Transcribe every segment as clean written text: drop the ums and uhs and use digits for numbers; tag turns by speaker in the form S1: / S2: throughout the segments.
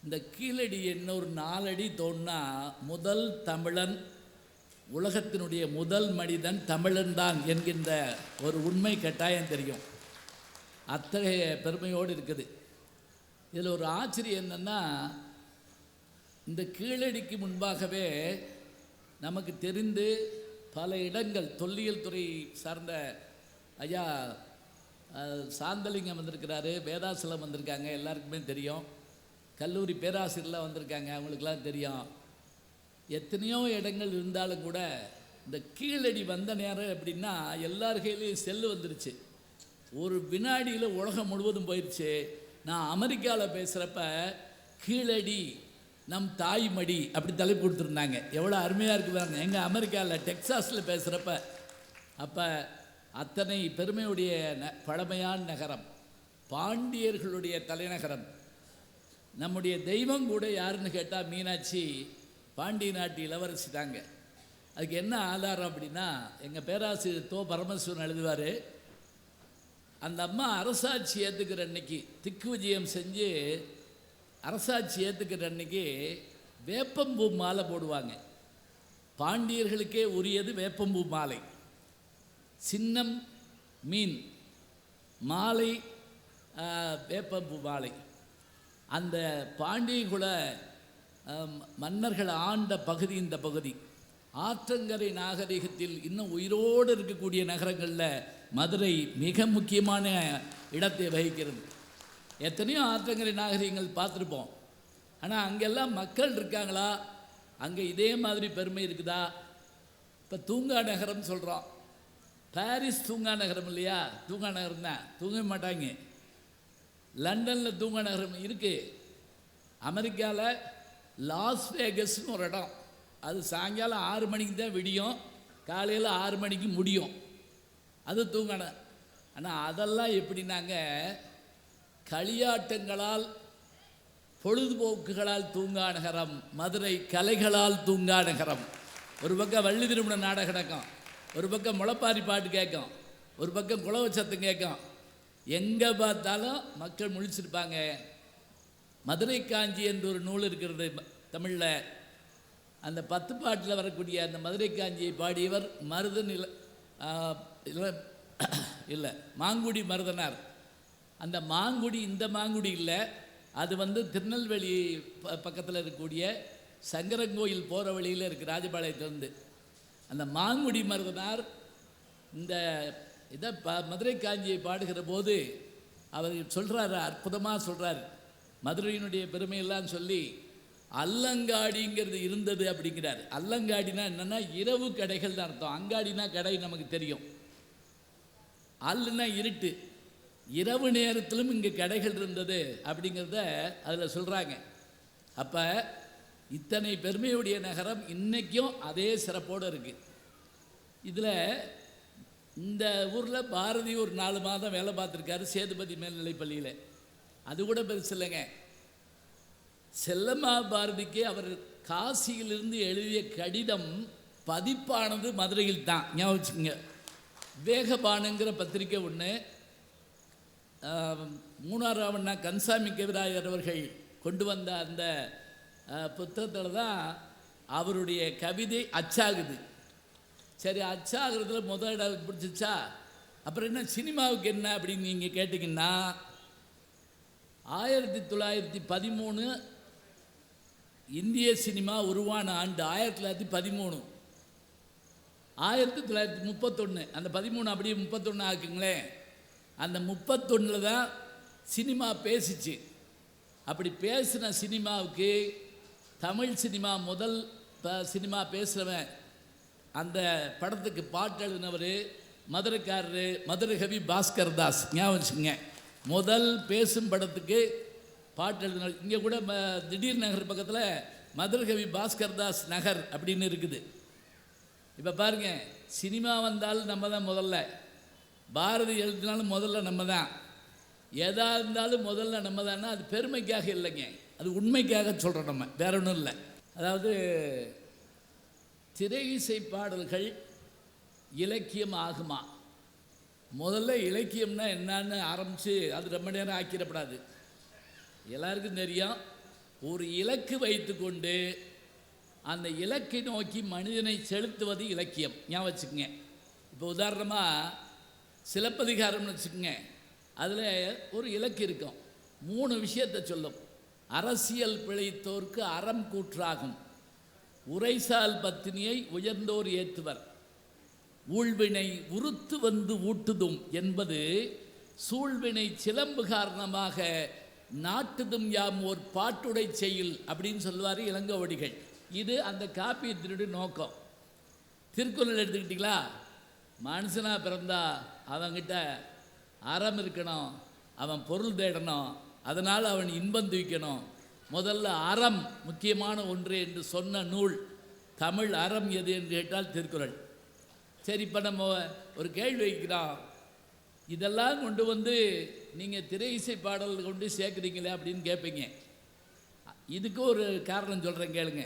S1: இந்த கீழடி என்ன ஒரு 4 அடி தோன்னா முதல் தமிழன், உலகத்தினுடைய முதல் மனிதன் தமிழன் தான் என்கின்ற ஒரு உண்மை கட்டாயம் தெரியும். அத்தகைய பெருமையோடு இருக்குது. இதில் ஒரு ஆச்சரியம் என்னென்னா, இந்த கீழடிக்கு முன்பாகவே நமக்கு தெரிந்து பல இடங்கள் தொல்லியல் துறை சார்ந்த ஐயா சாந்தலிங்கம் வந்திருக்கிறாரு, வேதாசலம் வந்திருக்காங்க, எல்லாருக்குமே தெரியும். கல்லூரி பேராசிரியர்லாம் வந்திருக்காங்க, அவங்களுக்கெல்லாம் தெரியும். எத்தனையோ இடங்கள் இருந்தாலும் கூட இந்த கீழடி வந்த நேரம் எப்படின்னா எல்லார் கையிலையும் செல்லு வந்துருச்சு. ஒரு வினாடியில் உலகம் முழுவதும் போயிடுச்சு. நான் அமெரிக்காவில் பேசுகிறப்ப கீழடி நம் தாய்மடி அப்படி தலைப்பு கொடுத்துருந்தாங்க. எவ்வளோ அருமையாக இருக்குதாங்க. எங்கள் அமெரிக்காவில் டெக்சாஸில் பேசுகிறப்ப அப்போ அத்தனை பெருமையுடைய பழமையான நகரம், பாண்டியர்களுடைய தலைநகரம். நம்முடைய தெய்வம் கூட யாருன்னு கேட்டால் மீனாட்சி, பாண்டிய நாட்டு இளவரசி தாங்க. அதுக்கு என்ன ஆதாரம் அப்படின்னா, எங்கள் பேராசிரியர் தோ பரமசிவன் எழுதுவார், அந்த அம்மா அரசாட்சி ஏற்றுக்கிற அன்னைக்கு திக்கு விஜயம் செஞ்சு அரசாட்சி ஏற்றுக்கிற அன்னைக்கு வேப்பம்பூ மாலை போடுவாங்க. பாண்டியர்களுக்கே உரியது வேப்பம்பூ மாலை. சின்னம் மீன், மாலை வேப்பம்பூ மாலை. அந்த பாண்டிய குல மன்னர்கள் ஆண்ட பகுதி இந்த பகுதி. ஆற்றங்கரை நாகரிகத்தில் இன்னும் உயிரோடு இருக்கக்கூடிய நகரங்களில் மதுரை மிக முக்கியமான இடத்தை வகிக்கிறது. எத்தனையோ ஆற்றங்கரை நாகரிகங்கள் பார்த்துருப்போம். ஆனால் அங்கெல்லாம் மக்கள் இருக்காங்களா? அங்கே இதே மாதிரி பெருமை இருக்குதா? இப்போ தூங்கா நகரம் சொல்கிறோம். பாரிஸ் தூங்கா நகரம் இல்லையா? தூங்கா நகரம் தான், தூங்க மாட்டாங்க. லண்டனில் தூங்கா நகரம் இருக்குது. அமெரிக்காவில் லாஸ் வேகஸ்னு ஒரு இடம், அது சாயங்காலம் 6 மணிக்கு தான் விடியும், காலையில் 6 மணிக்கு முடியும். அது தூங்கான. ஆனால் அதெல்லாம் எப்படின்னாங்க, களியாட்டங்களால் பொழுதுபோக்குகளால் தூங்கா நகரம். மதுரை கலைகளால் தூங்கா நகரம். ஒரு பக்கம் வள்ளி திருமண நாடகம் நடக்கும், ஒரு பக்கம் முளைப்பாரி பாட்டு கேட்கும், ஒரு பக்கம் குலவ சத்தம் கேட்கும். எங்கே பார்த்தாலும் மக்கள் முழிச்சிருப்பாங்க. மதுரை காஞ்சி என்ற ஒரு நூல் இருக்கிறது தமிழில். அந்த 10 பாட்டில் வரக்கூடிய அந்த மதுரை காஞ்சியை பாடியவர் மருதன் இல்லை மாங்குடி மருதனார். அந்த மாங்குடி இந்த மாங்குடி இல்லை, அது திருநெல்வேலி பக்கத்தில் இருக்கக்கூடிய சங்கரங்கோயில் போகிற வழியில் இருக்குது, ராஜபாளையத்திலிருந்து. அந்த மாங்குடி மருதனார் இந்த இதை மதுரை காஞ்சியை பாடுகிற போது அவர் சொல்கிறாரு, அற்புதமாக சொல்கிறார். மதுரையினுடைய பெருமையெல்லாம் சொல்லி அல்லங்காடிங்கிறது இருந்தது அப்படிங்கிறார். அல்லங்காடினா என்னென்னா இரவு கடைகள் தான் அர்த்தம். அங்காடினா கடை நமக்கு தெரியும். அல்லுனா இருட்டு, இரவு நேரத்திலும் இங்கே கடைகள் இருந்தது அப்படிங்கிறத அதில் சொல்கிறாங்க. அப்போ இத்தனை பெருமையுடைய நகரம் இன்றைக்கும் அதே சிறப்போடு இருக்குது. இதில் இந்த ஊரில் பாரதி ஒரு 4 மாதம் வேலை பார்த்துருக்காரு சேதுபதி மேல்நிலைப்பள்ளியில். அது கூட பெருசு இல்லைங்க. செல்லம்மா பாரதிக்கு அவர் காசியிலிருந்து எழுதிய கடிதம் பதிப்பானது மதுரையில் தான். ஞாபகம் வச்சுக்கோங்க. வேகபானுங்கிற பத்திரிக்கை ஒன்று, மூணாராவண்ணா கன்சாமி கவிராயர் அவர்கள் கொண்டு வந்த அந்த புத்தகத்தில் தான் அவருடைய கவிதை அச்சாகுது. சரி, அச்சாகிறதுல முதல் இடம் பிடிச்சிச்சா, அப்புறம் என்ன சினிமாவுக்கு என்ன அப்படின்னு நீங்கள் கேட்டிங்கன்னா, 1913 இந்திய சினிமா உருவான ஆண்டு 1913. 1931 அந்த 13 அப்படியே 31 ஆக்குங்களேன். அந்த 31 தான் சினிமா பேசிச்சு. அப்படி பேசின சினிமாவுக்கு தமிழ் சினிமா முதல் சினிமா பேசுகிறவன், அந்த படத்துக்கு பாட்டு எழுதினவர் மதுரைக்காரரு, மதுரை கவி பாஸ்கர் தாஸ். ஞாபகம் வச்சுக்கோங்க. முதல் பேசும் படத்துக்கு பாட்டு எழுதின. இங்கே கூட திடீர் நகர் பக்கத்தில் மதுரை கவி பாஸ்கர் தாஸ் நகர் அப்படின்னு இருக்குது. இப்போ பாருங்கள், சினிமா வந்தாலும் நம்ம தான் முதல்ல, பாரதி எழுதினாலும் முதல்ல நம்ம தான், எதாக இருந்தாலும் முதல்ல நம்ம தான்னா அது பெருமைக்காக இல்லைங்க, அது உண்மைக்காக சொல்கிறோம். நம்ம வேற ஒன்றும் இல்லை. அதாவது திரை இசை பாடல்கள் இலக்கியம் ஆகுமா? முதல்ல இலக்கியம்னா என்னன்னு ஆரம்பித்து அது ரொம்ப நேரம் ஆக்கிடப்படாது. எல்லாருக்கும் தெரியும், ஒரு இலக்கு வைத்துக்கொண்டு அந்த இலக்கை நோக்கி மனிதனை செலுத்துவது இலக்கியம். ஞாபகம் வச்சுக்கோங்க. இப்போ உதாரணமாக சிலப்பதிகாரம்னு வச்சுக்கோங்க. அதில் ஒரு இலக்கு இருக்கும். 3 விஷயத்தை சொல்லும். அரசியல் பிழைத்தோர்க்கு அறம் கூற்றாகும், உரைசால் பத்தினியை உயர்ந்தோர் ஏற்றுவர், ஊழ்வினை உறுத்து வந்து ஊட்டுதும் என்பது சூழ்வினை சிலம்பு காரணமாக நாட்டுதும் யாம் ஓர் பாட்டுடை செய்யுள் அப்படின்னு சொல்லுவார் இளங்கோவடிகள். இது அந்த காப்பியத்தினுடைய நோக்கம். திருக்குறள் எடுத்துக்கிட்டீங்களா, மனுஷனாக பிறந்தா அவன்கிட்ட அறம் இருக்கணும், அவன் பொருள் தேடணும், அதனால் அவன் இன்பம் தூக்கணும். முதல்ல அறம் முக்கியமான ஒன்று என்று சொன்ன நூல் தமிழ் அறம் எது என்று கேட்டால் திருக்குறள். சரி, இப்போ நம்ம ஒரு கேள்வி வைக்கிறோம். இதெல்லாம் கொண்டு வந்து நீங்கள் திரை இசை பாடல்கள் கொண்டு சேர்க்குறீங்களே அப்படின்னு கேட்பீங்க. இதுக்கு ஒரு காரணம் சொல்கிறேன் கேளுங்க.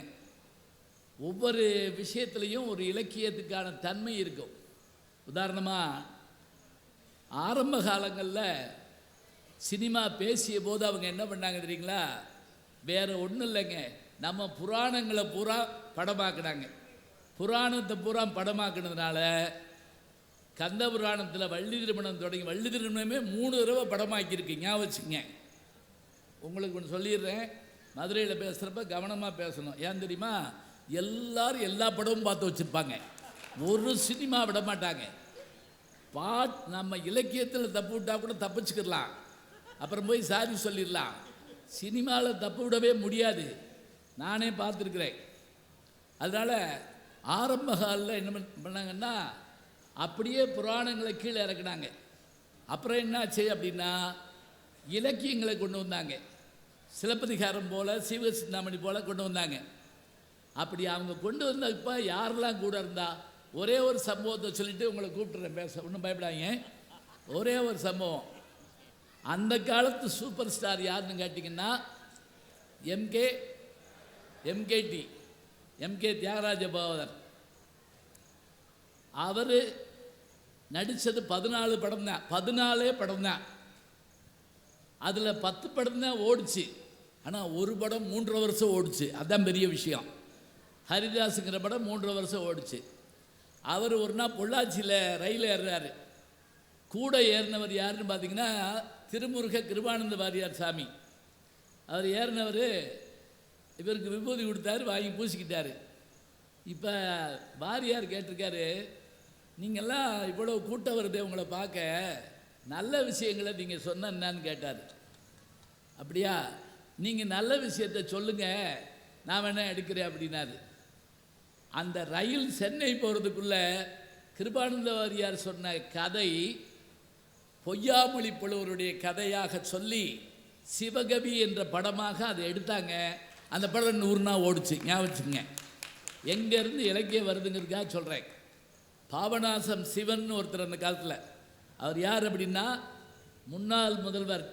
S1: ஒவ்வொரு விஷயத்துலேயும் ஒரு இலக்கியத்துக்கான தன்மை இருக்கும். உதாரணமாக ஆரம்ப காலங்களில் சினிமா பேசிய போது அவங்க என்ன பண்ணாங்க தெரியுங்களா? வேறு ஒன்றும் இல்லைங்க, நம்ம புராணங்களை பூரா படமாக்குனாங்க. புராணத்தை பூரா படமாக்குனதுனால கந்த புராணத்தில் வள்ளி திருமணம் தொடங்கி, வள்ளி திருமணமே 3 தடவை படமாக்கியிருக்கு. ஞாபகம் வச்சுங்க. உங்களுக்கு ஒன்று சொல்லிடுறேன், மதுரையில் பேசுகிறப்ப கவனமாக பேசணும். ஏன் தெரியுமா? எல்லாரும் எல்லா படமும் பார்த்து வச்சுருப்பாங்க, ஒரு சினிமா விட மாட்டாங்க. நம்ம இலக்கியத்தில் தப்பு விட்டால் கூட தப்பிச்சுக்கிடலாம், அப்புறம் போய் சாரி சொல்லிடலாம். சினிமாவில் தப்பு விடவே முடியாது. நானே பார்த்துருக்குறேன். அதனால் ஆரம்ப காலில் என்ன பண்ணாங்கன்னா அப்படியே புராணங்களை கீழே இறக்குனாங்க. அப்புறம் என்னாச்சு அப்படின்னா இலக்கியங்களை கொண்டு வந்தாங்க. சிலப்பதிகாரம் போல், சிவசிந்தாமணி போல் கொண்டு வந்தாங்க. அப்படி அவங்க கொண்டு வந்த இப்போ யாரெல்லாம் கூட இருந்தா, ஒரே ஒரு சம்பவத்தை சொல்லிவிட்டு உங்களை கூப்பிட்டுறேன் பேச, ஒன்றும் பயப்படாங்க. ஒரே ஒரு சம்பவம். அந்த காலத்து சூப்பர் ஸ்டார் யாருன்னு கேட்டிங்கன்னா எம்கே தியாகராஜ பாவதர். அவர் நடித்தது 14 படம் தான், 14 படம் தான். அதில் 10 படம் தான் ஓடிச்சு. ஆனால் ஒரு படம் 3.5 வருஷம் ஓடிச்சு. அதுதான் பெரிய விஷயம். ஹரிதாஸுங்கிற படம் 3.5 வருஷம் ஓடிச்சு. அவர் ஒரு நாள் பொள்ளாச்சியில் ரயில் ஏறுறாரு. கூட ஏறினவர் யாருன்னு பார்த்தீங்கன்னா திருமுருக கிருபானந்த வாரியார் சாமி. அவர் ஏறினவர் இவருக்கு விபூதி கொடுத்தாரு, வாங்கி பூசிக்கிட்டாரு. இப்போ வாரியார் கேட்டிருக்காரு, நீங்கள்லாம் இவ்வளோ கூட்டம் வருதே உங்களை பார்க்க, நல்ல விஷயங்களை நீங்கள் சொன்ன என்னான்னு கேட்டார். அப்படியா, நீங்கள் நல்ல விஷயத்தை சொல்லுங்கள், நான் வேணா எடுக்கிறேன் அப்படின்னாரு. அந்த ரயில் சென்னை போகிறதுக்குள்ளே கிருபானந்த வாரியார் சொன்ன கதை பொய்யாமொழி புலவருடைய கதையாக சொல்லி சிவகவி என்ற படமாக அதை எடுத்தாங்க. அந்த படம் 100 நாள் ஓடிச்சு. ஞாபகம் வச்சுங்க. எங்கேருந்து இலக்கியம் வருதுங்கிறதுக்காக சொல்கிறேன். பாபநாசம் சிவன் ஒருத்தர் அந்த காலத்தில், அவர் யார் அப்படின்னா முன்னாள் முதல்வர்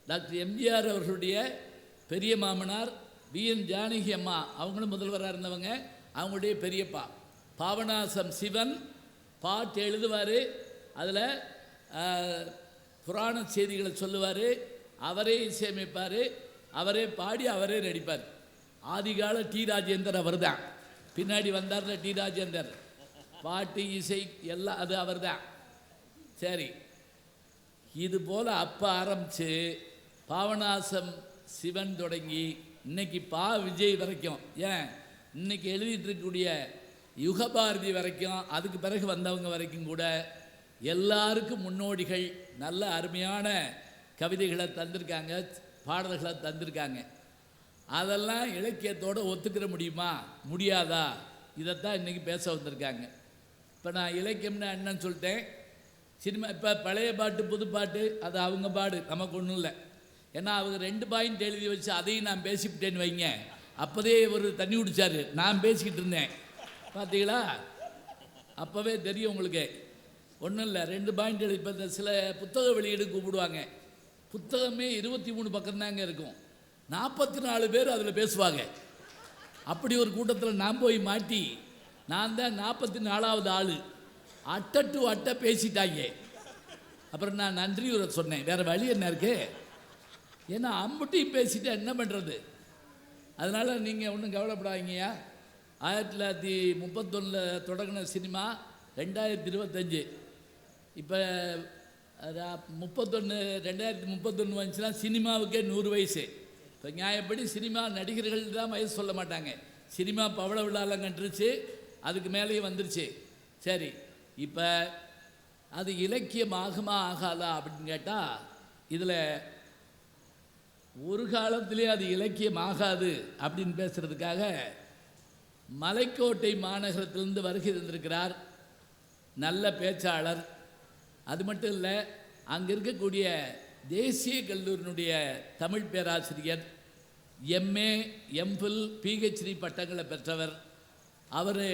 S1: டாக்டர் எம்ஜிஆர் அவர்களுடைய பெரிய மாமனார் பிஎன் ஜானகி அம்மா, அவங்களும் முதல்வராக இருந்தவங்க, அவங்களுடைய பெரியப்பா. பாபநாசம் சிவன் பாட்டு எழுதுவார், அதில் புராண செய்திகளை சொல்லுவார், அவரே இசையமைப்பார், அவரே பாடி அவரே நடிப்பார். ஆதிகால டி ராஜேந்தர் அவர் தான். பின்னாடி வந்தார்ல டி ராஜேந்தர், பாட்டு இசை எல்லாம் அது அவர் தான். சரி, இது போல் அப்போ ஆரம்பித்து பாபநாசம் சிவன் தொடங்கி இன்னைக்கு விஜய் வரைக்கும், ஏன் இன்னைக்கு எழுதிட்டு இருக்கக்கூடிய யுகபாரதி வரைக்கும், அதுக்கு பிறகு வந்தவங்க வரைக்கும் கூட எல்லாருக்கும் முன்னோடிகள் நல்ல அருமையான கவிதைகளை தந்திருக்காங்க, பாடல்களை தந்திருக்காங்க. அதெல்லாம் இலக்கியத்தோடு ஒத்துக்கிற முடியுமா, முடியாதா? இதைத்தான் இன்றைக்கி பேச வந்திருக்காங்க. இப்போ நான் இலக்கியம்னு என்னன்னு சொல்லிட்டேன். சினிமா இப்போ பழைய பாட்டு புது பாட்டு அது அவங்க பாடு, நமக்கு ஒன்றும் இல்லை. ஏன்னா அவங்க 2 பாயிண்ட் எழுதி வச்சு அதையும் நான் பேசிவிட்டேன்னு வைங்க, அப்போதே ஒரு தண்ணி குடித்தார், நான் பேசிக்கிட்டு இருந்தேன். பார்த்தீங்களா, அப்போவே தெரியும் உங்களுக்கு. ஒன்றும் இல்லை, 2 பாயிண்ட் எழுதி. இப்போ சில புத்தக வெளியீடு கூப்பிடுவாங்க, புத்தகமே 23 பக்கம்தாங்க இருக்கும், 44 பேர் அதில் பேசுவாங்க. அப்படி ஒரு கூட்டத்தில் நான் போய் மாட்டி, நான் தான் 44வது ஆள். அட்டை டு அட்டை பேசிட்டாங்க. அப்புறம் நான் நன்றி சொன்னேன், வேறு வழி என்ன இருக்கு? ஏன்னா அம்புட்டியும் பேசிட்டு என்ன பண்ணுறது? அதனால் நீங்கள் ஒன்றும் கவலைப்படாதீங்கய்யா. 1931 தொடங்கின சினிமா 2025. இப்போ 2031 வந்துச்சுன்னா சினிமாவுக்கே 100 வயசு. இப்போ நியாயப்படி சினிமா நடிகர்கள் தான் வயசு சொல்ல மாட்டாங்க. சினிமா பவள விழாலாம் கண்டுருச்சு, அதுக்கு மேலேயும் வந்துருச்சு. சரி, இப்போ அது இலக்கியம் ஆகுமா ஆகாதா அப்படின்னு கேட்டால், இதில் ஒரு காலத்திலே அது இலக்கியம் ஆகாது அப்படின்னு பேசுகிறதுக்காக மலைக்கோட்டை மாநகரத்திலிருந்து வருகை தந்திருக்கிறார் நல்ல பேச்சாளர். அது மட்டும் இல்லை, அங்கே இருக்கக்கூடிய தேசிய கல்லூரியினுடைய தமிழ் பேராசிரியர், எம்ஏ, எம்ஃபில், பிஹெச்டி பட்டங்களை பெற்றவர். அவர்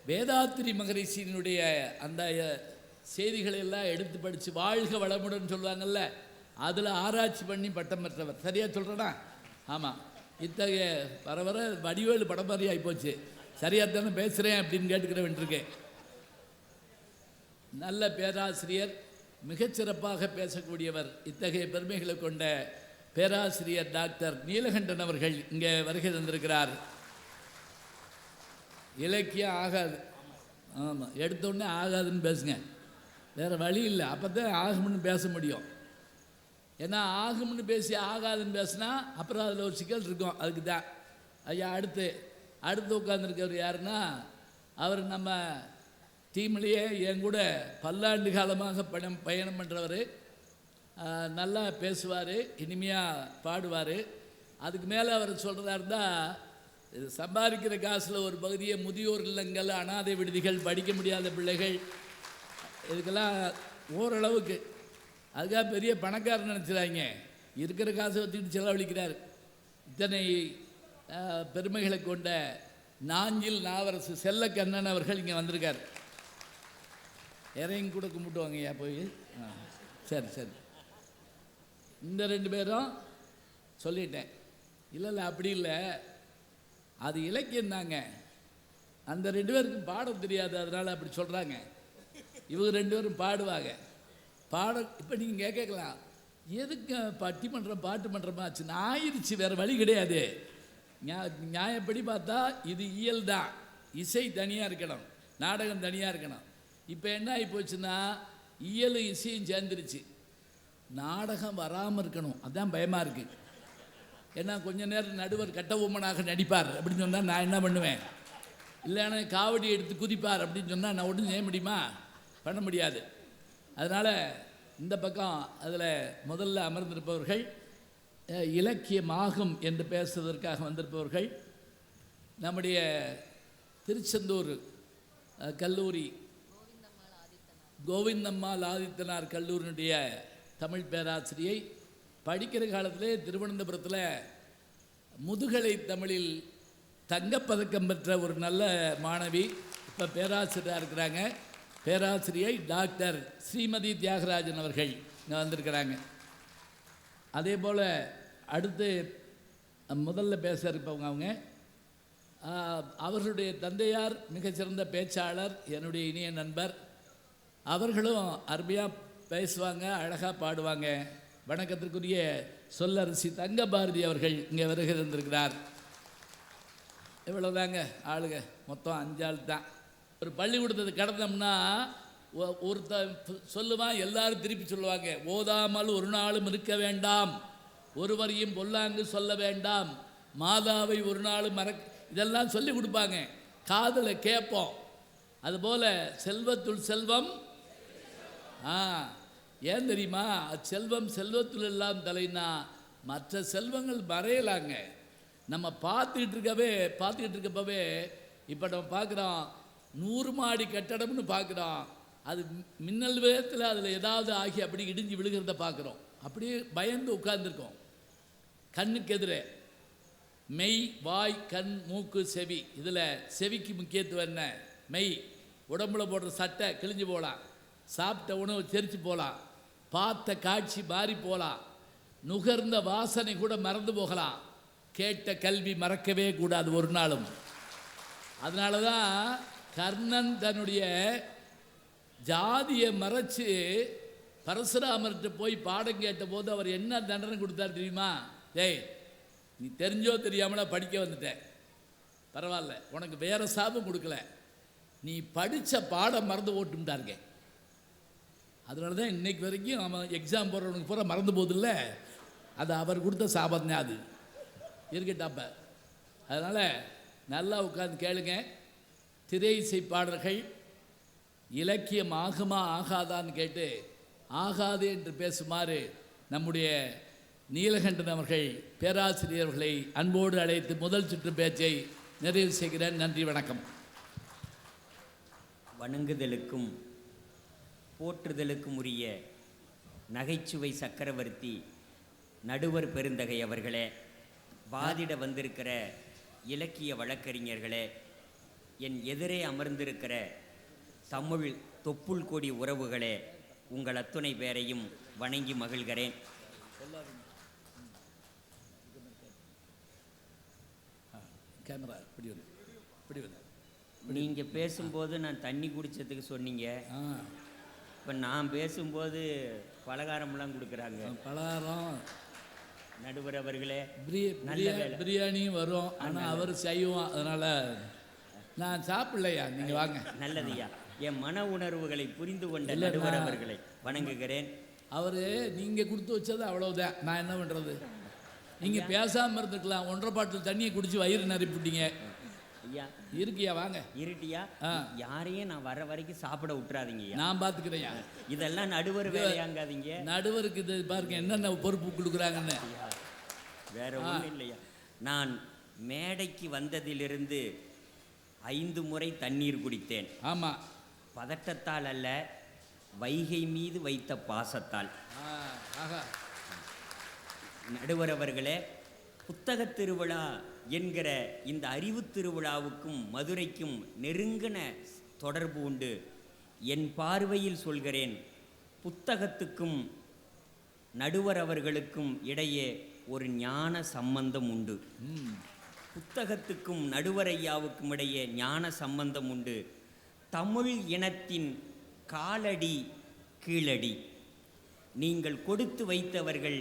S1: வேதாத்திரி மகரிஷியினுடைய அந்த செய்திகளை எல்லாம் எடுத்து படித்து வாழ்க வளமுடன் சொல்லுவாங்கள்ல, அதில் ஆராய்ச்சி பண்ணி பட்டம் பெற்றவர். சரியாக சொல்கிறேன்னா? ஆமாம். இத்தகைய வர வர வடிவேலு படம் மாதிரி ஆகிப்போச்சு. சரியாக தானே பேசுகிறேன் அப்படின்னு கேட்டுக்கிற வேண்டியிருக்கேன். நல்ல பேராசிரியர், மிகச்சிறப்பாக பேசக்கூடியவர். இத்தகைய பெருமைகளை கொண்ட பேராசிரியர் டாக்டர் நீலகண்டன் அவர்கள் இங்கே வருகை தந்திருக்கிறார். இலக்கியம் ஆகாது. ஆமாம், எடுத்தோடனே ஆகாதுன்னு பேசுங்க, வேறு வழி இல்லை. அப்போ தான் ஆகும்னு பேச முடியும். ஏன்னா ஆகும்னு பேசி ஆகாதுன்னு பேசுனா அப்புறம் அதில் ஒரு சிக்கல் இருக்கும். அதுக்கு தான் ஐயா அடுத்து உட்காந்துருக்கவர் யாருன்னா, அவர் நம்ம டீம்லேயே என் கூட பல்லாண்டு காலமாக பயணம் பண்ணுறவர். நல்லா பேசுவார், இனிமையாக பாடுவார். அதுக்கு மேலே அவர் சொல்கிறதா இருந்தால், சம்பாதிக்கிற காசில் ஒரு பகுதியை முதியோர் இல்லங்கள், அனாதை விடுதிகள், படிக்க முடியாத பிள்ளைகள், இதுக்கெல்லாம் ஓரளவுக்கு, அதுக்காக பெரிய பணக்காரன் நினச்சிடாங்க, இருக்கிற காசை வச்சுக்கிட்டு செலவழிக்கிறார். இத்தனை பெருமைகளை கொண்ட நாஞ்சில் நாவரசு செல்லக்கண்ணன் அவர்கள் இங்கே வந்திருக்கார். இறையும் கூட கும்பிட்டுவாங்க ஐயா போய். சரி சரி, இந்த 2 பேரும் சொல்லிட்டேன். இல்லை அப்படி இல்லை, அது இலக்கியம் தாங்க. அந்த 2 பேருக்கும் பாடம் தெரியாது, அதனால் அப்படி சொல்கிறாங்க. இவங்க 2 பேரும் பாடுவாங்க. இப்போ நீங்கள் கேட்கலாம், எதுக்கு பட்டிமன்றம் பாட்டு மன்றமாச்சுன்னு ஆயிடுச்சு, வேறு வழி கிடையாது. நியாயப்படி பார்த்தா இது இயல் தான். இசை தனியாக இருக்கணும், நாடகம் தனியாக இருக்கணும். இப்போ என்ன ஆகி போச்சுன்னா, இயலும் இசையும் சேர்ந்துருச்சு. நாடகம் வராமல் இருக்கணும், அதுதான் பயமாக இருக்குது. ஏன்னா கொஞ்ச நேரம் நடுவர் கட்டபொம்மனாக நடிப்பார் அப்படின்னு சொன்னால் நான் என்ன பண்ணுவேன்? இல்லைன்னா காவடி எடுத்து குதிப்பார் அப்படின்னு சொன்னால் நான் ஒன்றும் செய்ய முடியுமா? பண்ண முடியாது. அதனால் இந்த பக்கம் அதில் முதல்ல அமர்ந்திருப்பவர்கள், இலக்கியமாகும் என்று பேசுவதற்காக வந்திருப்பவர்கள், நம்முடைய திருச்செந்தூர் கல்லூரி கோவிந்தம்மாள் ஆதித்தனார் கல்லூரியினுடைய தமிழ் பேராசிரியை. படிக்கிற காலத்திலே திருவனந்தபுரத்தில் முதுகலை தமிழில் தங்கப்பதக்கம் பெற்ற ஒரு நல்ல மாணவி. இப்போ பேராசிரியராக இருக்கிறாங்க. பேராசிரியை டாக்டர் ஸ்ரீமதி தியாகராஜன் அவர்கள் இங்கே வந்திருக்கிறாங்க. அதே போல் அடுத்து முதல்ல பேச இருப்பவங்க அவங்க, அவர்களுடைய தந்தையார் மிகச்சிறந்த பேச்சாளர், என்னுடைய இனிய நண்பர். அவர்களும் அருமையாக பேசுவாங்க, அழகாக பாடுவாங்க. வணக்கத்திற்குரிய சொல்லரசி தங்கபாரதி அவர்கள் இங்கே வருகை தந்திருக்கிறார். இவ்வளோதாங்க ஆளுங்க, மொத்தம் 5 ஆள் தான். ஒரு பள்ளிக்கூடத்தை கடந்தோம்னா ஒருத்த சொல்லுவான், எல்லாரும் திருப்பி சொல்லுவாங்க, ஓதாமல் ஒரு நாளும் இருக்க வேண்டாம், ஒருவரையும் பொல்லாங்கு சொல்ல வேண்டாம், மாதாவை ஒரு நாளும் இதெல்லாம் சொல்லி கொடுப்பாங்க, காதில் கேட்போம். அதுபோல் செல்வத்துள் செல்வம், ஏன் தெரியுமா? செல்வம் செல்வத்துள் எல்லாம் தலைனா மற்ற செல்வங்கள் மறையலாங்க. நம்ம பார்த்துக்கிட்டு இருக்கப்பவே இப்போ நம்ம பார்க்குறோம் 100 மாடி கட்டடம்னு பார்க்குறோம், அது மின்னல் வேகத்தில் அதில் ஏதாவது ஆகி அப்படி இடிஞ்சு விழுகிறத பார்க்குறோம். அப்படியே பயந்து உட்கார்ந்துருக்கோம். கண்ணுக்கு எதிரே மெய், வாய், கண், மூக்கு, செவி. இதில் செவிக்கு முக்கியத்துவம் என்ன? மெய், உடம்புல போடுற சட்டை கிழிஞ்சு போகலாம், சாப்பிட்ட உணவு தெரிச்சு போகலாம், பார்த்த காட்சி மாறி போகலாம், நுகர்ந்த வாசனை கூட மறந்து போகலாம், கேட்ட கல்வி மறக்கவே கூடாது ஒரு நாளும். அதனால தான் கர்ணன் தன்னுடைய ஜாதியை மறைச்சு பரசுராமர்கிட்ட போய் பாடம் கேட்ட போது அவர் என்ன தண்டனை கொடுத்தார் தெரியுமா? நீ தெரிஞ்சோ தெரியாமலா படிக்க வந்துட்ட, பரவாயில்ல, உனக்கு வேற சாபம் கொடுக்கல, நீ படித்த பாடம் மறந்து ஓட்டுட்டாருங்க. அதனால தான் இன்னைக்கு வரைக்கும் அவன் எக்ஸாம் போடுறவனுக்கு பூரா மறந்து போதில்ல, அது அவர் கொடுத்த சாபம் தான். அது இருக்கட்டாப்ப. அதனால் நல்லா உட்காந்து கேளுங்க. திரை இசை பாடல்கள் இலக்கியம் ஆகுமா ஆகாதான்னு கேட்டு ஆகாது என்று பேசுமாறு நம்முடைய நீலகண்டன் அவர்கள் பேராசிரியர்களை அன்போடு அழைத்து முதல் சுற்று பேச்சை நிறைவு செய்கிறேன். நன்றி, வணக்கம்.
S2: வணங்குதலுக்கும் போற்றுதலுக்கும் உரிய நகைச்சுவை சக்கரவர்த்தி நடுவர் பெருந்தகை அவர்களே, வாதிட வந்திருக்கிற இலக்கிய வழக்கறிஞர்களே, என் எதிரே அமர்ந்திருக்கிற தமிழ் தொப்புள் கொடி உறவுகளே, உங்கள் அத்துணை பேரையும் வணங்கி மகிழ்கிறேன்.
S1: கேமரா இப்படி வந்து இப்படி வந்து
S2: நீங்கள் பேசும்போது நான் தண்ணி குடித்ததுக்கு சொன்னீங்க. இப்போ நான் பேசும்போது பலகாரம்லாம் கொடுக்குறாங்க.
S1: பலகாரம்
S2: நடுவர் அவர்களே,
S1: பிரியாணியும் வரும். ஆனால் அவர் செய்வோம், அதனால் நான் சாப்பிடலையா, நீங்கள் வாங்க.
S2: நல்லதையா, என் மன உணர்வுகளை புரிந்து கொண்ட நடுவர் அவர்களை வணங்குகிறேன்.
S1: அவர் நீங்கள் கொடுத்து வச்சது அவ்வளவுதான், நான் என்ன பண்ணுறது. நீங்கள் பேசாமல் இருந்துக்கலாம், 1.5 பாட்டில் தண்ணியை குடிச்சு வயிறு நிரப்பிட்டீங்க.
S2: ஐயா
S1: இருக்கியா, வாங்க.
S2: இருட்டியா, யாரையும் நான் வர வரைக்கும் சாப்பிட விட்டுறாதீங்க,
S1: நான் பார்த்துக்கிறேன்.
S2: இதெல்லாம் நடுவர் வேலையாங்காதீங்க.
S1: நடுவருக்கு இது பாருங்க என்னென்ன பொறுப்பு கொடுக்குறாங்கன்னு.
S2: வேற ஒன்றும் இல்லையா, நான் மேடைக்கு வந்ததிலிருந்து 5 முறை தண்ணீர் குடித்தேன்.
S1: ஆமாம்,
S2: பதட்டத்தால் அல்ல, வைகை மீது வைத்த பாசத்தால். நடுவர் அவர்களே, புத்தகத் திருவிழா என்கிற இந்த அறிவு திருவிழாவுக்கும் மதுரைக்கும் நெருங்கின தொடர்பு உண்டு. என் பார்வையில் சொல்கிறேன், புத்தகத்துக்கும் நடுவர் அவர்களுக்கும் இடையே ஒரு ஞான சம்பந்தம் உண்டு. புத்தகத்துக்கும் நடுவர் ஐயாவுக்கும் இடையே ஞான சம்பந்தம் உண்டு. தமிழ் இனத்தின் காலடி கீழடி, நீங்கள் கொடுத்து வைத்தவர்கள்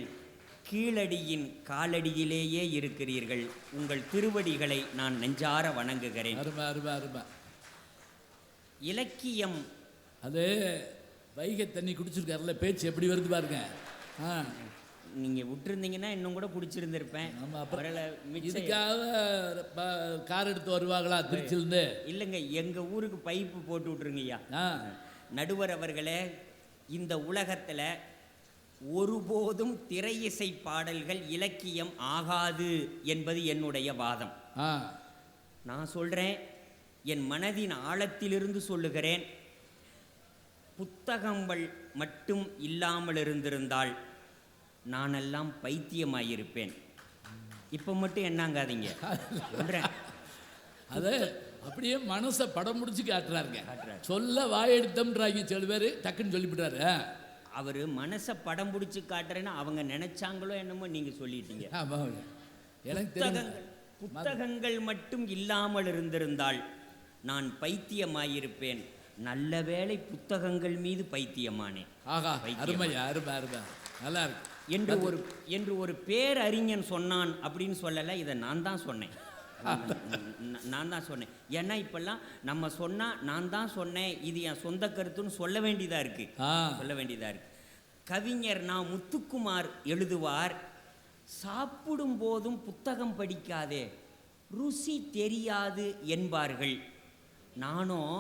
S2: கீழடியின் காலடியிலேயே இருக்கிறீர்கள். உங்கள் திருவடிகளை நான் நெஞ்சார வணங்குகிறேன். இலக்கியம்
S1: அது வைகை தண்ணி குடிச்சிருக்காருல, பேச்சு எப்படி வருது பாருங்க.
S2: நீங்கள் விட்டுருந்தீங்கன்னா இன்னும் கூட குடிச்சிருந்திருப்பேன்.
S1: இதுக்காக கார் எடுத்து வருவாங்களா திருச்சியிலிருந்து?
S2: இல்லைங்க, எங்கள் ஊருக்கு பைப்பு போட்டு விட்ருங்கய்யா. நடுவர் அவர்களே, இந்த உலகத்தில் ஒருபோதும் திரை இசை பாடல்கள் இலக்கியம் ஆகாது என்பது என்னுடைய வாதம். நான் சொல்கிறேன், என் மனதின் ஆழத்திலிருந்து சொல்லுகிறேன். புத்தகங்கள் மட்டும் இல்லாமல் இருந்திருந்தால் நானெல்லாம் பைத்தியமாயிருப்பேன். இப்போ மட்டும் என்னங்காதீங்க,
S1: அது அப்படியே மனசை படம் முடிச்சு காட்டுறாருங்க. சொல்ல வாயெடுத்தம்ன்றாங்க சில பேர், டக்குன்னு சொல்லிவிட்டாரு.
S2: அவர் மனசை படம் பிடிச்சி காட்டுறேன்னு அவங்க நினைச்சாங்களோ என்னமோ நீங்கள் சொல்லிட்டீங்க. புத்தகங்கள் மட்டும் இல்லாமல் இருந்திருந்தால் நான் பைத்தியமாயிருப்பேன். நல்ல வேளை புத்தகங்கள் மீது பைத்தியமானேன்.
S1: நல்லா இருக்கு
S2: என்று ஒரு பேரறிஞன் சொன்னான் அப்படின்னு சொல்லலை, இதை நான் தான் சொன்னேன். நான் தான் சொன்னேன். ஏன்னா இப்பெல்லாம் நம்ம சொன்னா நான் தான் சொன்னேன், இது என் சொந்த கருத்துன்னு சொல்ல வேண்டியதா இருக்கு. கவிஞர் நான் முத்துக்குமார் எழுதுவார், சாப்பிடும் போதும் புத்தகம் படிக்காதே, ருசி தெரியாது என்பார்கள். நானும்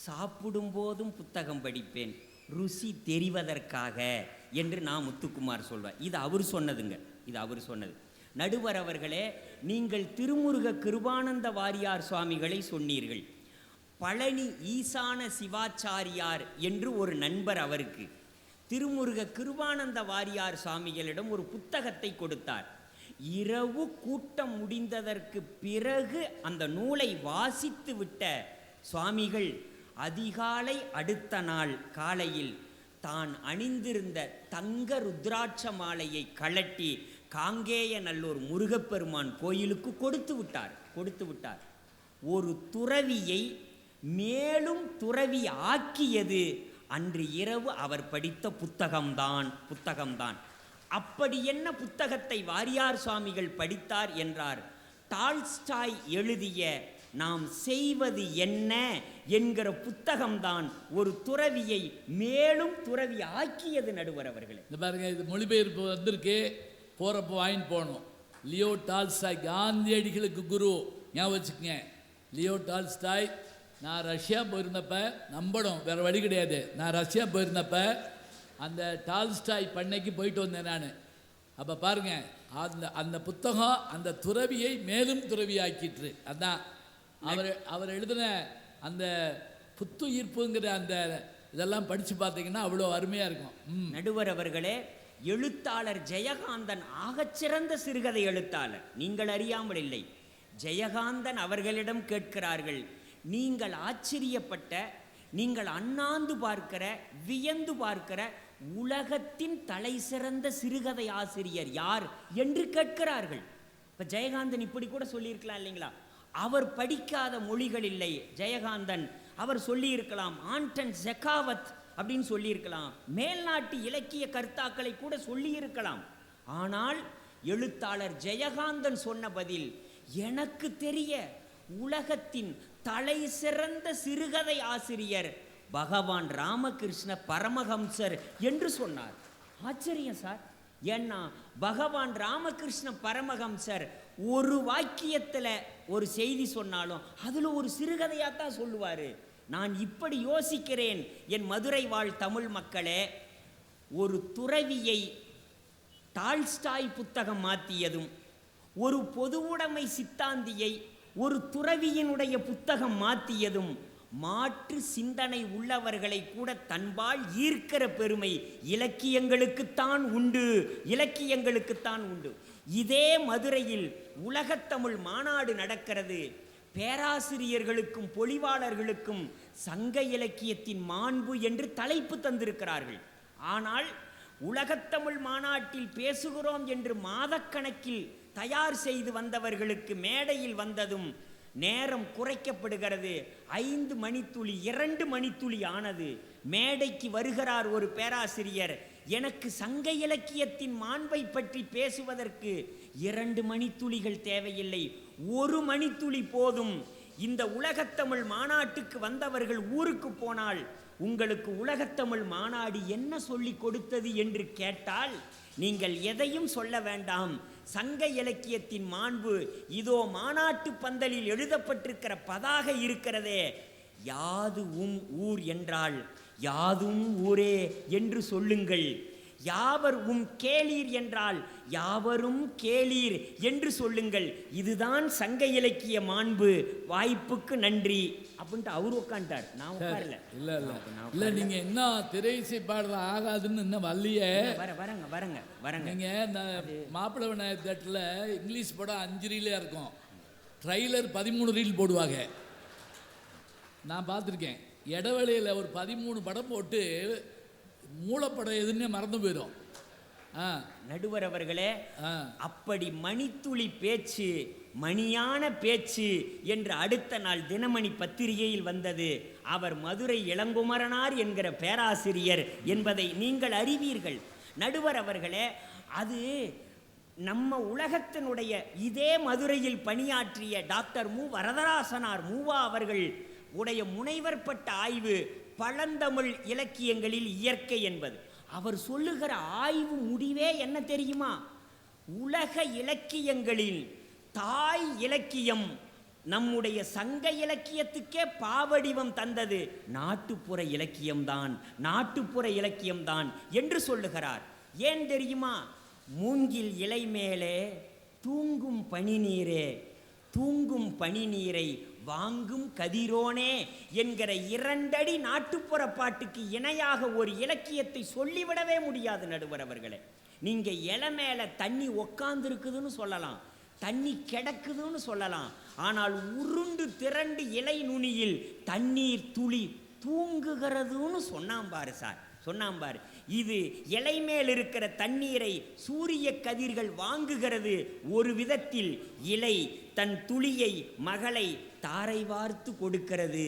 S2: சாப்பிடும் போதும் புத்தகம் படிப்பேன், ருசி தெரிவதற்காக என்று நான் முத்துக்குமார் சொல்வேன். இது அவர் சொன்னதுங்க, இது அவர் சொன்னது. நடுவர் அவர்களே, நீங்கள் திருமுருக கிருபானந்த வாரியார் சுவாமிகளை சொன்னீர்கள். பழனி ஈசான சிவாச்சாரியார் என்று ஒரு நண்பர் அவருக்கு திருமுருக கிருபானந்த வாரியார் சுவாமிகளிடம் ஒரு புத்தகத்தை கொடுத்தார். இரவு கூட்டம் முடிந்ததற்கு பிறகு அந்த நூலை வாசித்து விட்ட சுவாமிகள் அதிகாலை அடுத்த நாள் காலையில் தான் அணிந்திருந்த தங்க ருத்ராட்ச மாலையை கழட்டி காங்கேயநல்லூர் முருகப்பெருமான் கோயிலுக்கு கொடுத்து விட்டார். ஒரு துறவியை மேலும் துறவி ஆக்கியது அன்று இரவு அவர் படித்த புத்தகம்தான். அப்படி என்ன புத்தகத்தை வாரியார் சுவாமிகள் படித்தார் என்றார். டால்ஸ்டாய் எழுதிய நாம் செய்வது என்ன என்கிற புத்தகம்தான் ஒரு துறவியை மேலும் துறவி ஆக்கியது. நடுவர் அவர்களே,
S1: இந்த பாருங்க, இது மொழிபெயர்ப்பு வந்திருக்கு, போகிறப்போ வாங்கிட்டு போகணும். லியோ டால்ஸ்டாய், காந்தியடிகளுக்கு குரு, ஞாபகம் வச்சுக்கங்க. Leo Tolstoy. நான் ரஷ்யா போயிருந்தப்ப, நம்பணும் வேறு வழி கிடையாது, நான் ரஷ்யா போயிருந்தப்ப அந்த டால்ஸ்டாய் பண்ணைக்கு போயிட்டு வந்தேன் நான். அப்போ பாருங்க, அந்த அந்த புத்தகம் அந்த துறவியை மேலும் துறவி ஆக்கிட்டு. அதான் அவர் எழுதின அந்த புத்துயிர்ப்புங்கிற அந்த இதெல்லாம் படித்து பார்த்தீங்கன்னா அவ்வளோ அருமையாக இருக்கும்.
S2: நடுவர் அவர்களே, எழுத்தாளர் ஜெயகாந்தன் ஆகச்சிறந்த சிறுகதை எழுத்தாளர். நீங்கள் அறியாமல் இல்லை. ஜெயகாந்தன் அவர்களிடம் கேட்கிறார்கள், நீங்கள் ஆச்சரியப்பட்ட, நீங்கள் அண்ணாந்து பார்க்கிற, வியந்து பார்க்கிற உலகத்தின் தலை சிறந்த சிறுகதை ஆசிரியர் யார் என்று கேட்கிறார்கள். இப்போ ஜெயகாந்தன் இப்படி கூட சொல்லியிருக்கலாம் இல்லைங்களா? அவர் படிக்காத மொழிகள் இல்லை ஜெயகாந்தன். அவர் சொல்லியிருக்கலாம் ஆண்டன் செகாவத் அப்படின்னு சொல்லியிருக்கலாம், மேல்நாட்டு இலக்கிய கர்த்தாக்களை கூட சொல்லியிருக்கலாம். ஆனால் எழுத்தாளர் ஜெயகாந்தன் சொன்ன பதில், எனக்கு தெரிய உலகத்தின் தலை சிறந்த சிறுகதை ஆசிரியர் பகவான் ராமகிருஷ்ண பரமஹம்சர் என்று சொன்னார். ஆச்சரியம் சார். ஏன்னா பகவான் ராமகிருஷ்ண பரமஹம்சர் ஒரு வாக்கியத்தில் ஒரு செய்தி சொன்னாலும் அதில் ஒரு சிறுகதையாக தான் சொல்லுவார். நான் இப்படி யோசிக்கிறேன், என் மதுரை வாழ் தமிழ் மக்களே, ஒரு துறவியை டால்ஸ்டாய் புத்தகம் மாற்றியதும், ஒரு பொதுவுடைமை சித்தாந்தியை ஒரு துறவியினுடைய புத்தகம் மாற்றியதும் மாற்று சிந்தனை உள்ளவர்களை கூட தன்பால் ஈர்க்கிற பெருமை இலக்கியங்களுக்குத்தான் உண்டு, இலக்கியங்களுக்குத்தான் உண்டு. இதே மதுரையில் உலகத்தமிழ் மாநாடு நடக்கிறது. பேராசிரியர்களுக்கும் பொழிவாளர்களுக்கும் சங்க இலக்கியத்தின் மாண்பு என்று தலைப்பு தந்திருக்கிறார்கள். ஆனால் உலகத்தமிழ் மாநாட்டில் பேசுகிறோம் என்று மாதக்கணக்கில் தயார் செய்து வந்தவர்களுக்கு மேடையில் வந்ததும் நேரம் குறைக்கப்படுகிறது. 5 மணித்துளி 2 மணித்துளி ஆனது. மேடைக்கு வருகிறார் ஒரு பேராசிரியர். எனக்கு சங்க இலக்கியத்தின் மாண்பை பற்றி பேசுவதற்கு 2 மணித்துளிகள் தேவையில்லை, 1 மணித்துளி போதும். இந்த உலகத்தமிழ் மாநாட்டுக்கு வந்தவர்கள் ஊருக்கு போனால் உங்களுக்கு உலகத்தமிழ் மாநாடு என்ன சொல்லி கொடுத்தது என்று கேட்டால் நீங்கள் எதையும் சொல்ல வேண்டாம், சங்க இலக்கியத்தின் மாண்பு இதோ மாநாட்டு பந்தலில் எழுதப்பட்டிருக்கிற பதாக இருக்கிறதே, யாது ஊர் என்றால் யாதும் ஊரே என்று சொல்லுங்கள், யாவர் கேளீர் என்றால் யாவரும் கேளீர் என்று சொல்லுங்கள், இதுதான் சங்க இலக்கிய மாண்பு, வாய்ப்புக்கு நன்றி அப்படின்ட்டு அவர் உட்காண்டார். நான் உட்காரல.
S1: இல்ல நீங்க என்ன திரைசை பாடல ஆகாதுன்னு இன்னும் வரலையே.
S2: வரங்க
S1: நீங்க இந்த மாப்பிள்ளை விநாயகர் தேட்டர்ல இங்கிலீஷ் படம் 5 ரீலே இருக்கும், ட்ரைலர் 13 ரீல் போடுவாங்க. நான் பார்த்துருக்கேன். இடைவெளியில் ஒரு 13 படம் போட்டு மூலப்படம் எதுன்னே மறந்து போயிடும்.
S2: நடுவர் அவர்களே, அப்படி மணித்துளி பேச்சு, மணியான பேச்சு என்று அடுத்த நாள் தினமணி பத்திரிகையில் வந்தது. அவர் மதுரை இளங்குமரனார் என்கிற பேராசிரியர் என்பதை நீங்கள் அறிவீர்கள். நடுவர் அவர்களே, அது நம்ம உலகத்தினுடைய இதே மதுரையில் பணியாற்றிய டாக்டர் வரதராசனார் மூவா அவர்கள் உடைய முனைவர் பட்ட ஆய்வு பழந்தமிழ் இலக்கியங்களில் இயற்கை என்பது. அவர் சொல்லுகிற ஆய்வு முடிவே என்ன தெரியுமா? உலக இலக்கியங்களில் தாய் இலக்கியம் நம்முடைய சங்க இலக்கியத்துக்கே பாவடிவம் தந்தது நாட்டுப்புற இலக்கியம்தான், நாட்டுப்புற இலக்கியம்தான் என்று சொல்லுகிறார். ஏன் தெரியுமா? மூங்கில் இலை மேலே தூங்கும் பனி நீரே, தூங்கும் பனி நீரை வாங்கும் கதிரோனே என்கிற 2 அடி நாட்டுப்புற பாட்டுக்கு இணையாக ஒரு இலக்கியத்தை சொல்லிவிடவே முடியாது. நடுவர் அவர்களே, நீங்க இலை மேல தண்ணி உக்காந்து இருக்குதுன்னு சொல்லலாம், தண்ணி கிடக்குதுன்னு சொல்லலாம், ஆனால் உருண்டு திரண்டு இலை நுனியில் தண்ணீர் துளி தூங்குகிறதுன்னு சொன்னாம்பாரு சார், சொன்னாம்பாரு. இது இலை மேல் இருக்கிற தண்ணீரை சூரிய கதிர்கள் வாங்குகிறது. ஒரு விதத்தில் இலை தன் துளியை மகளை தாரை வார்த்து கொடுக்கிறது.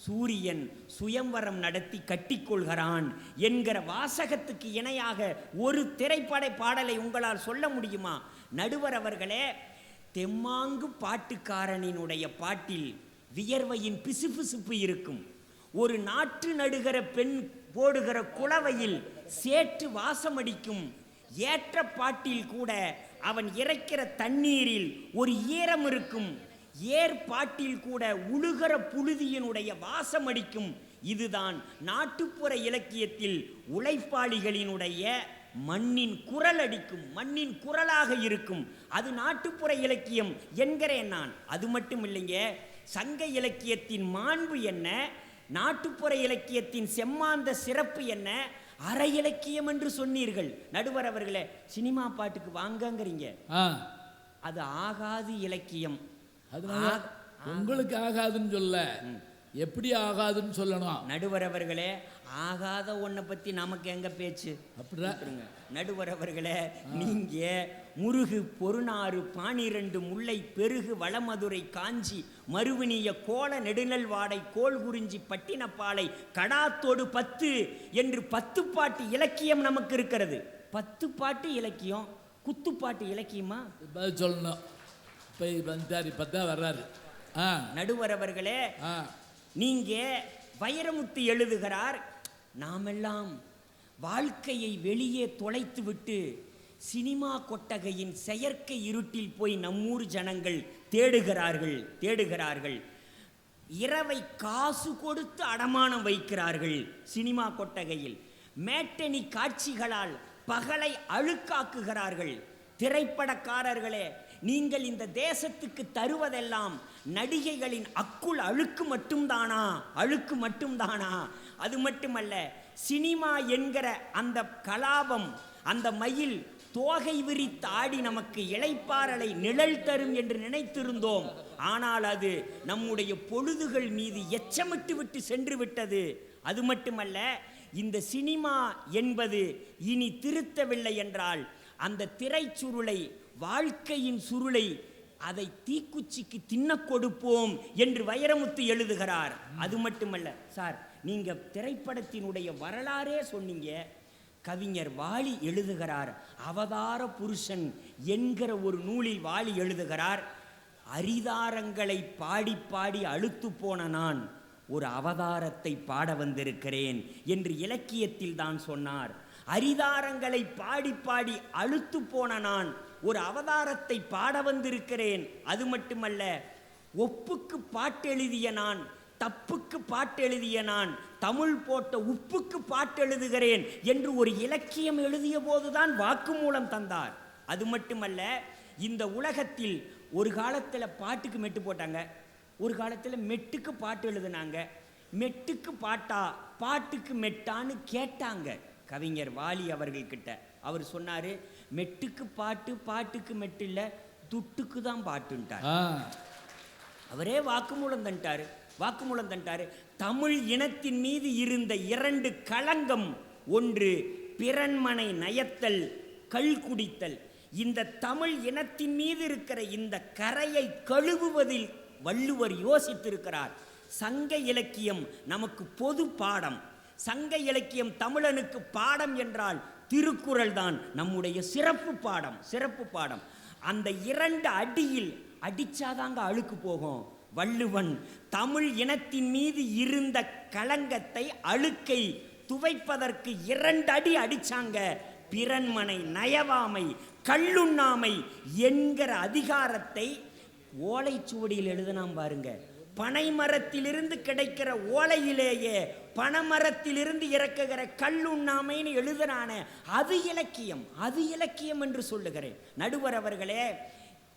S2: சூரியன் சுயம்வரம் நடத்தி கட்டிக்கொள்கிறான் என்கிற வாசகத்துக்கு இணையாக ஒரு திரைப்பட பாடலை உங்களால் சொல்ல முடியுமா? நடுவர் அவர்களே, தெம்மாங்கு பாட்டுக்காரனினுடைய பாட்டில் வியர்வையின் பிசுபிசுப்பு இருக்கும். ஒரு நாற்று நடுகிற பெண் போடுகிற குளவையில் சேற்று வாசமடிக்கும். ஏற்ற பாட்டில் கூட அவன் இறைக்கிற தண்ணீரில் ஒரு ஈரம் இருக்கும். ஏற்பாட்டில் கூட உழுகிற புழுதியினுடைய வாசமடிக்கும். இதுதான் நாட்டுப்புற இலக்கியத்தில் உழைப்பாளிகளினுடைய மண்ணின் குரல் அடிக்கும், மண்ணின் குரலாக இருக்கும். அது நாட்டுப்புற இலக்கியம் என்கிறேன் நான். அது மட்டும் இல்லைங்க, சங்க இலக்கியத்தின் மாண்பு என்ன, நாட்டுப்புற இலக்கியத்தின் செம்மாந்த சிறப்பு என்ன, அற இலக்கியம் என்று சொன்னீர்கள். நடுவர் அவர்களே, சினிமா பாட்டுக்கு வாங்கங்கிறீங்க, அது ஆகாது இலக்கியம்.
S1: அதனால உங்களுக்கு ஆகாதுன்னு சொல்ல, எப்படி ஆகாதுன்னு சொல்லணும்.
S2: நடுவர் அவர்களே, ஆகாத ஒன்றை பற்றி நமக்கு எங்க பேச்சு?
S1: அப்படியா?
S2: நடுவர் அவர்களே, நீங்க முருகு பொருநாறு 12 முல்லை பெருகு வளமதுரை காஞ்சி மறுவினிய கோல நெடுநல் வாடை கோல் குறிஞ்சி பட்டினப்பாலை கடாத்தோடு 10 என்று 10 பாட்டு இலக்கியம் நமக்கு இருக்கிறது. 10 பாட்டு இலக்கியம், குத்துப்பாட்டு இலக்கியமா?
S1: பதில் சொல்லணும். இப்போ வந்தார், இப்போ தான் வர்றாரு.
S2: நடுவர் அவர்களே, நீங்க வைரமுத்து எழுதுகிறார், நாமெல்லாம் வாழ்க்கையை வெளியே தொலைத்து விட்டு சினிமா கொட்டகையின் செயற்கை இருட்டில் போய் நம்மூர் ஜனங்கள் தேடுகிறார்கள். இரவை காசு கொடுத்து அடமானம் வைக்கிறார்கள் சினிமா கொட்டகையில். மேட்டனி காட்சிகளால் பகலை அழுக்காக்குகிறார்கள். திரைப்படக்காரர்களே, நீங்கள் இந்த தேசத்துக்கு தருவதெல்லாம் நடிகைகளின் அக்குள் அழுக்கு மட்டும்தானா? அது மட்டுமல்ல, சினிமா என்கிற அந்த கலாபம், அந்த மயில் தோகை விரித்து ஆடி நமக்கு இளைப்பாறலை நிழல் தரும் என்று நினைத்திருந்தோம். ஆனால் அது நம்முடைய பொழுதுகள் மீது எச்சமிட்டு விட்டு சென்று விட்டது. அது மட்டுமல்ல, இந்த சினிமா என்பது இனி திருத்தவில்லை என்றால் அந்த திரைச்சுருளை, வாழ்க்கையின் சுருளை, அதை தீக்குச்சிக்கு தின்ன கொடுப்போம் என்று வைரமுத்து எழுதுகிறார். அது மட்டுமல்ல சார், நீங்க திரைப்படத்தினுடைய வரலாறே சொன்னீங்க. கவிஞர் வாலி எழுதுகிறார், அவதார புருஷன் என்கிற ஒரு நூலில் வாலி எழுதுகிறார், அரிதாரங்களை பாடி பாடி அழுத்து போன நான் ஒரு அவதாரத்தை பாட வந்திருக்கிறேன் என்று இலக்கியத்தில் தான் சொன்னார். அரிதாரங்களை பாடி பாடி அழுத்து போன நான் ஒரு அவதாரத்தை பாட வந்திருக்கிறேன். அது மட்டுமல்ல, ஒப்புக்கு பாட்டெழுதிய நான், தப்புக்கு பாட்டெழுதிய நான், தமிழ் போட்ட உப்புக்கு பாட்டெழுதுகிறேன் என்று ஒரு இலக்கியம் எழுதிய போதுதான் வாக்குமூலம் தந்தார். அது மட்டுமல்ல, இந்த உலகத்தில் ஒரு காலத்தில் பாட்டுக்கு மெட்டு போட்டாங்க, ஒரு காலத்தில் மெட்டுக்கு பாட்டு எழுதுனாங்க. மெட்டுக்கு பாட்டா பாட்டுக்கு மெட்டான்னு கேட்டாங்க கவிஞர் வாலி அவர்கள்கிட்ட. அவர் சொன்னார், மெட்டுக்கு பாட்டு பாட்டுக்கு மெட்டு இல்லை, துட்டுக்கு தான் பாட்டுன்ட்டார். அவரே வாக்குமூலம் தண்டாரு. தமிழ் இனத்தின் மீது இருந்த 2 களங்கம், ஒன்று பிறன்மனை நயத்தல், கள் குடித்தல். இந்த தமிழ் இனத்தின் மீது இருக்கிற இந்த கரையை கழுவுவதில் வள்ளுவர் யோசித்திருக்கிறார். சங்க இலக்கியம் நமக்கு பொது பாடம். சங்க இலக்கியம் தமிழனுக்கு பாடம் என்றால் திருக்குறள் தான் நம்முடைய சிறப்பு பாடம். அந்த 2 அடியில் அடிச்சாதாங்க அழுக்கு போகும். வள்ளுவன் தமிழ் இனத்தின் மீது இருந்த களங்கத்தை, அழுக்கை துவைப்பதற்கு 2 அடி அடிச்சாங்க. பிறன்மனை நயவாமை, கள்ளுண்ணாமை என்கிற அதிகாரத்தை ஓலைச்சுவடியில் எழுதினாம் பாருங்க. பனைமரத்திலிருந்து கிடைக்கிற ஓலையிலேயே பனைமரத்திலிருந்து இறக்குகிற கல்லுண்ணாமைன்னு எழுதுறான, அது இலக்கியம் என்று சொல்லுகிறேன். நடுவர் அவர்களே,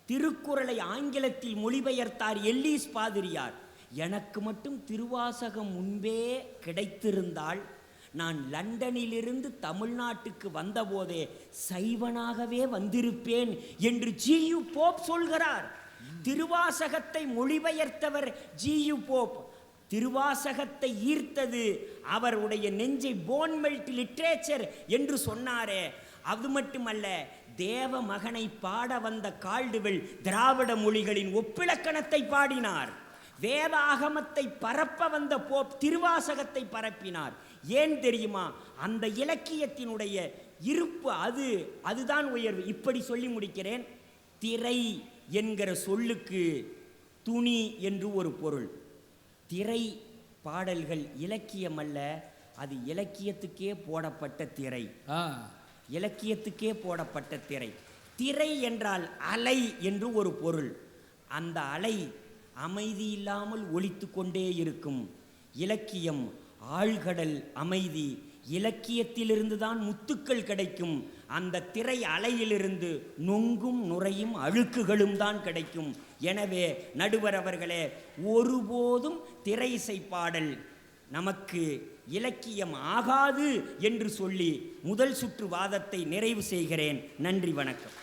S2: திருக்குறளை ஆங்கிலத்தில் மொழிபெயர்த்தார் எல்லீஸ் பாதிரியார். எனக்கு மட்டும் திருவாசகம் முன்பே கிடைத்திருந்தால் நான் லண்டனிலிருந்து தமிழ்நாட்டுக்கு வந்தபோதே சைவனாகவே வந்திருப்பேன் என்று ஜி.யு. போப் சொல்கிறார். திருவாசகத்தை மொழிபெயர்த்தவர் ஜி.யு. போப். திருவாசகத்தை ஈர்த்தது அவருடைய நெஞ்சை, போன்மெல்ட் லிட்ரேச்சர் என்று சொன்னாரே. அது மட்டுமல்ல, தேவ மகனை பாட வந்த கால்டுவெல் திராவிட மொழிகளின் ஒப்பிலக்கணத்தை பாடினார். வேதாகமத்தை பரப்ப வந்த போப் திருவாசகத்தை பரப்பினார். ஏன் தெரியுமா? அந்த இலக்கியத்தினுடைய இருப்பு அதுதான் உயர்வு. இப்படி சொல்லி முடிக்கிறேன். திரை என்கிற சொல்லுக்கு துணி என்று ஒரு பொருள். திரை பாடல்கள் இலக்கியம் அல்ல, அது இலக்கியத்துக்கே போடப்பட்ட திரை. இலக்கியத்துக்கே போடப்பட்ட திரை. திரை என்றால் அலை என்று ஒரு பொருள். அந்த அலை அமைதி இல்லாமல் ஒலித்து கொண்டே இருக்கும். இலக்கியம் ஆழ்கடல் அமைதி. இலக்கியத்திலிருந்து தான் முத்துக்கள் கிடைக்கும். அந்த திரை அலையிலிருந்து நொங்கும் நுரையும் அழுக்குகளும் தான் கிடைக்கும். எனவே நடுவர் அவர்களே, ஒருபோதும் திரை இசை பாடல் நமக்கு இலக்கியம் ஆகாது என்று சொல்லி முதல் சுற்று வாதத்தை நிறைவு செய்கிறேன். நன்றி, வணக்கம்.